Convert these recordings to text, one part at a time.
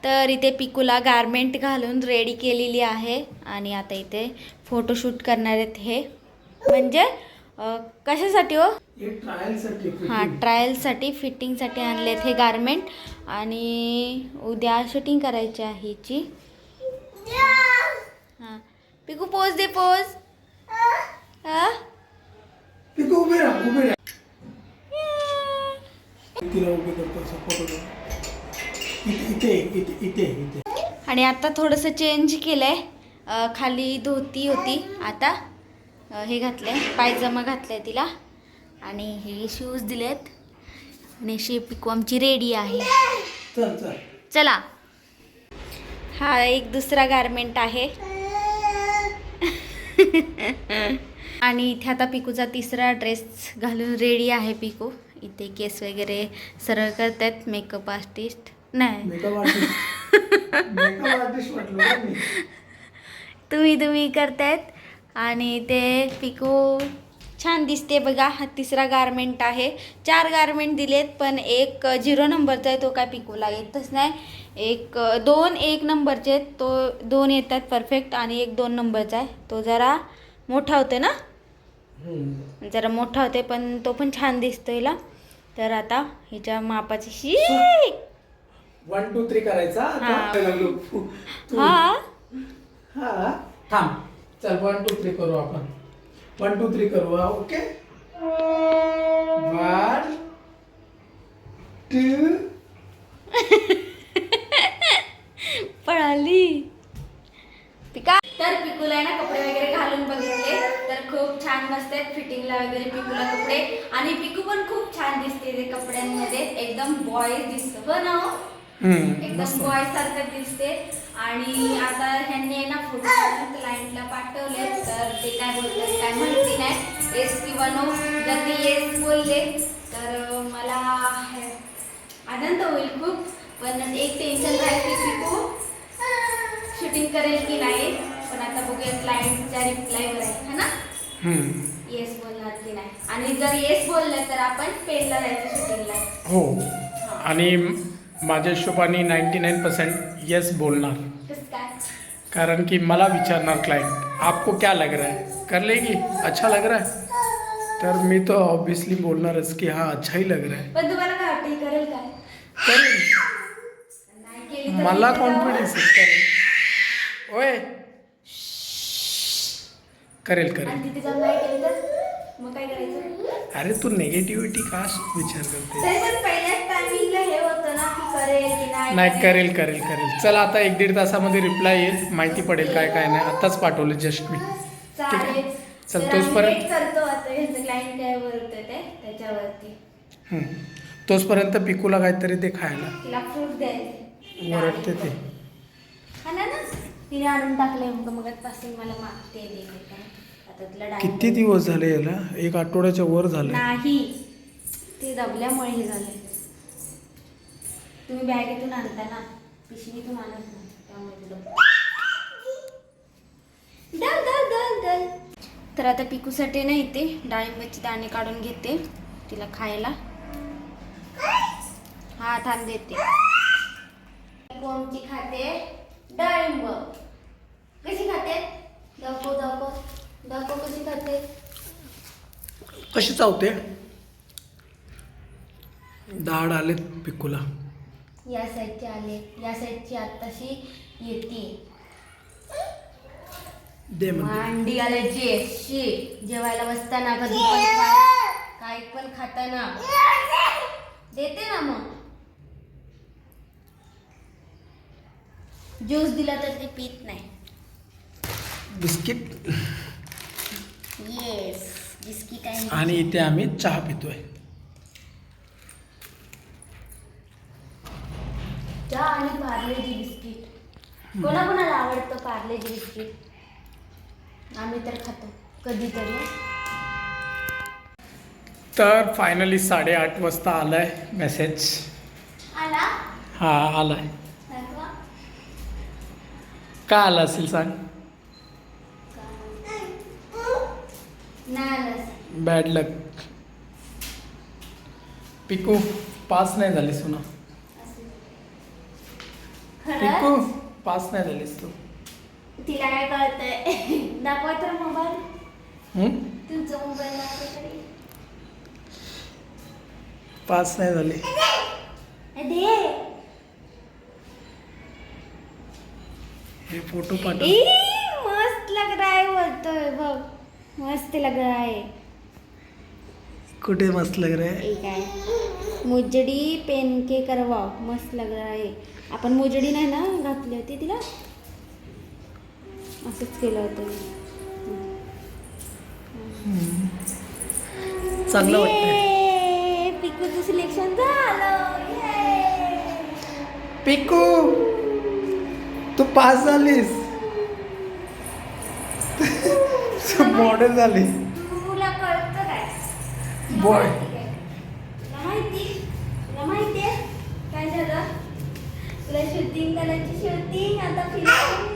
तर इथे पिकूला गारमेंट घालून रेडी केलेली आहे आणि आता इथे फोटोशूट करणार आहेत हे. म्हणजे कशासाठी हो? हां, ट्रायलसाठी फिटिंगसाठी आणलेत हे गारमेंट आणि उद्या शूटिंग करायची आहे हिची. हां पिकू पोज दे, पोज. हां पिकू उभे राहा, उभे राहा. तिला उभे करतो फोटो. इथे इथे इथे इथे. आणि आता थोडंसं चेंज केलं आहे. खाली धोती होती, आता हे घातलं आहे, पायजमा घातला आहे तिला आणि हे शूज दिलेत आणि पिकू आमची रेडी आहे. चल चल चला. हा एक दुसरा गारमेंट आहे. आणि इथे आता पिकूचा तिसरा ड्रेस घालून रेडी आहे पिकू. इथे केस वगैरे सरळ करतात मेकअप आर्टिस्ट. नाही तुम्ही करतायत. आणि ते पिकू छान दिसते बघा. हा तिसरा गारमेंट आहे. 4 गारमेंट दिलेत पण एक 0 नंबरचा आहे, तो काय पिकूला येतच नाही. 2 1 नंबरचे आहेत, तो 2 येतात परफेक्ट आणि 1 2 नंबरचा आहे, तो जरा मोठा होते ना, जरा मोठा होते पण तो पण छान दिसतो हिला. तर आता हिच्या मापाची 1 2 3 करायचा. हा थांब. चल 1 2 3 करू आपण. 1 2 3 करू. ओके 1 2. पळाली पिका. तर पिकूला ना कपडे वगैरे घालून बघितले तर खूप छान बसतात फिटिंगला वगैरे पिकूला कपडे. आणि पिकू पण खूप छान दिसते ते कपड्यांमध्ये, एकदम बॉय दिसतं हो ना, एकदम बॉय सारखं दिसते. आणि आता ह्यांनी ना फोटो काढून क्लायंटला पाठवले, तर ते काय बोलतात काय माहिती नाही. येस किंवा नो. जर ते येस बोलले तर मला आनंद होईल खूप. पण एक टेन्शन राहील की पिकू शूटिंग करेल की नाही. पण आता बघूया क्लायंटच्या रिप्लायवर आहे है ना, येस बोलणार की नाही. आणि जर येस बोललं तर आपण पेनला जायचं शूटिंगला. हो. आणि माझ्या हिशोबाने 99% येस बोलणार. कसं काय? कारण की मला विचारणार क्लाइंट आपको क्या लग रहा है, कर लेगी, अच्छा लग रहा है. तर मी तो ऑब्वियसली बोलणारच की हाँ अच्छा ही लग रहा है. पण तुम्हाला काय वाटतं करेल काय? करेल. नाही केली तर मला कॉन्फिडन्स आहे करेल. ओए करेल करेल. आणि तिथे जाऊन नाही केली तर मग काय करायचं? अरे तू निगेटिव्हिटी का विचार करते? तरी पण पहिल्याच टायमिंगला हे होतं ना की करेल की नाही. नाही करेल करेल करेल. चला आता 1-1.5 तासामध्ये रिप्लाय येईल, माहिती पडेल काय काय नाही. आत्ताच पाठवलं जस्ट मी. चालेल. चल तर आम्ही तोचपर्यंत wait करतो आता ह्यांचं क्लायंट काय बोलतंय ते त्याच्यावरती. तोचपर्यंत पिकूला काहीतरी ते खायला तिला फ्रूट द्यायचे. वरटते ते. हा ना ना तिने आणून टाकलंय मगाचपासून मला मागते दे. आता तिला किती दिवस झाले याला? 1 आठवड्याच्या वर झालं नाही, ते दबल्यामुळे हे झाले. तुम्ही बॅगेतून आणता ना, पिशवीतून आणत नाही, त्यामुळे दल. तर आता पिकूसाठी ना इथे डाळिंबाची दाणे काढून घेते तिला खायला. हा थांब देते. कोणती खाते? डाळिंब. कशी खाते? दाखव कशी खाते. कशी चावते? दाढ आले पिकूला. या साईडची आले, या साईडची आत्ताशी येते. दे मांडी आले जेवायला बसताना कधी पण काही पण खाताना देते ना. मग ज्यूस दिला तर ते पीत नाही. बिस्किट. येस बिस्किट आहे. आणि इथे आम्ही चहा पितोय. चहा आणि पार्लेजी बिस्किट. कोणाकोणाला आवडतं पार्लेजी बिस्किट? आम्ही तर खातो कधीतरी. तर फायनली 8:30 वाजता आलाय मेसेज. आला हा आलाय. का आला असेल सांग? बॅड लक. पिकू पास नाही झाली सुना. पिकू पास नाही झालीस तू. तिला काय कळतंय? दाखवा तर मोबाईल. हम्म? तुमचा मोबाईल दाखवा तरी. पास नाही झाली. दे. हे फोटो पाठव. ई, मस्त लग रहा है बोलतोय बघ. मस्त लग रहा है. कुठे मस्त लग रहा है? एक आहे मुजडी पेन के करवाव. मस्त लग रहा है. आपण मुजडी नाही ना घातली होती तिला, असंच केलं होतं. चांगलं वाटतंय. ये, पिकूचं सिलेक्शन झालं. ये. पिकू तू पास झालीस. मॉडेल झाली. तुला कळतं काय? बॉय. तुला माहिती आहे काय झालं? तुला शूटिंग करायची, शूटिंग आता फिरायला.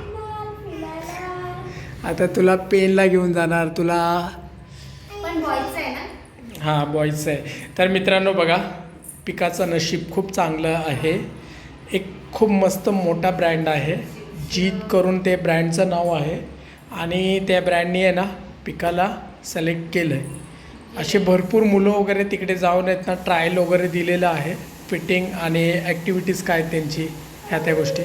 आता तुला पेनला घेऊन जाणार तुला. पण बॉयचं आहे ना? हां बॉईजचं आहे. तर मित्रांनो बघा, पिकाचं नशीब खूप चांगलं आहे. एक खूप मस्त मोठा ब्रँड आहे, जीत करून ते ब्रँडचं नाव आहे. आणि त्या ब्रँडने आहे ना पिकाला सिलेक्ट केलं आहे. असे भरपूर मुलं वगैरे तिकडे जाऊन आहेत ना, ट्रायल वगैरे दिलेलं आहे, फिटिंग आणि ॲक्टिव्हिटीज काय त्यांची ह्या त्या गोष्टी.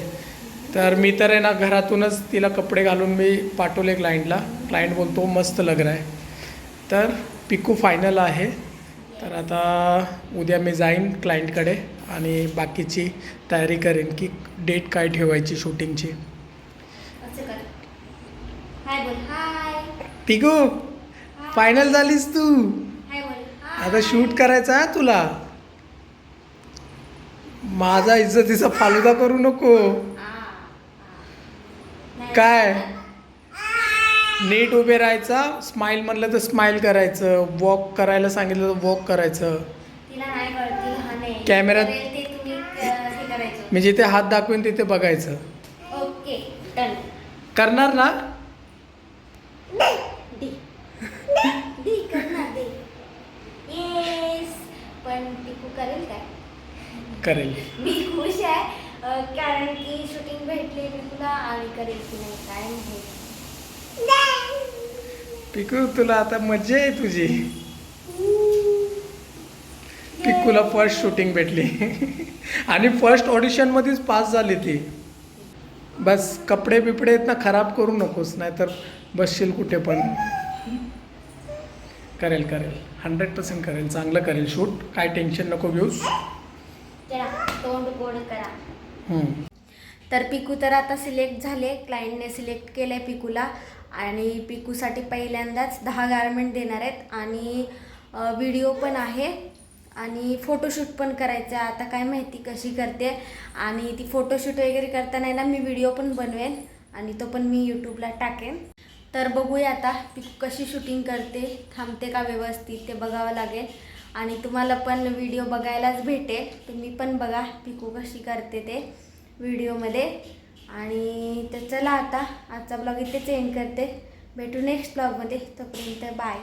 तर मी तर आहे ना घरातूनच तिला कपडे घालून मी पाठवले क्लायंटला. क्लायंट बोलतो मस्त लग रहा है. तर पिकू फायनल आहे. तर आता उद्या मी जाईन क्लायंटकडे आणि बाकीची तयारी करेन की डेट काय ठेवायची शूटिंगची. असं कर. हाय बोल. हाय. पिकू फायनल झालीस तू. हाय बोल. आता शूट करायचा आहे तुला. माझा इज्जतीचा फालुदा करू नको. काय नीट उभे राहायचा. स्माईल म्हणलं तर स्माईल करायचं. वॉक करायला सांगितलं तर वॉक करायचं. तिला नाही कळत, ती लहान आहे. कॅमेऱ्यात- करेल ते तुम्ही हे करायचं. मी जिथे हात दाखवेन तिथे बघायचं. Okay done. करणार ना? डी डी कर ना दे. येस. पण टिकू करेल काय? करेल. मी खुश आहे कारण की शूटिंग भेटली टिकूला आणि करेल की नाही काय माहिती. पिकू तुला आता मजा आहे तुझी. पिकूला फर्स्ट शूटिंग भेटली आणि फर्स्ट ऑडिशनमध्येच पास झाली ती. बस कपडे बिपडे आहेत ना खराब करू नकोस, नाहीतर बसशील कुठे पण. करेल 100% करेल. चांगलं करेल शूट. काय टेन्शन नको घेऊस. चला तोंड गोड करा. हम्म. तर पिकू तर आता सिलेक्ट झाले. क्लायंटने सिलेक्ट केलं आहे पिकूला आणि पिकूसाठी पहिल्यांदाच 10 गारमेंट देणार आहेत आणि व्हिडिओ पण आहे आणि फोटोशूट पण करायचं आहे. आता काय माहिती कशी करते. आणि ती फोटोशूट वगैरे करताना ना मी व्हिडिओ पण बनवेन आणि तो पण मी यूट्यूबला टाकेन. तर बघूया आता पिकू कशी शूटिंग करते, थांबते का व्यवस्थित ते बघावं लागेल. आणि तुम्हाला पण व्हिडिओ बघायलाच भेटेल. तुम्ही पण बघा पिकू कशी करते ते व्हिडिओमध्ये. आणि तर चला आता आजचा ब्लॉग इथेच एंड करते. भेटू नेक्स्ट ब्लॉगमध्ये. तोपर्यंत बाय.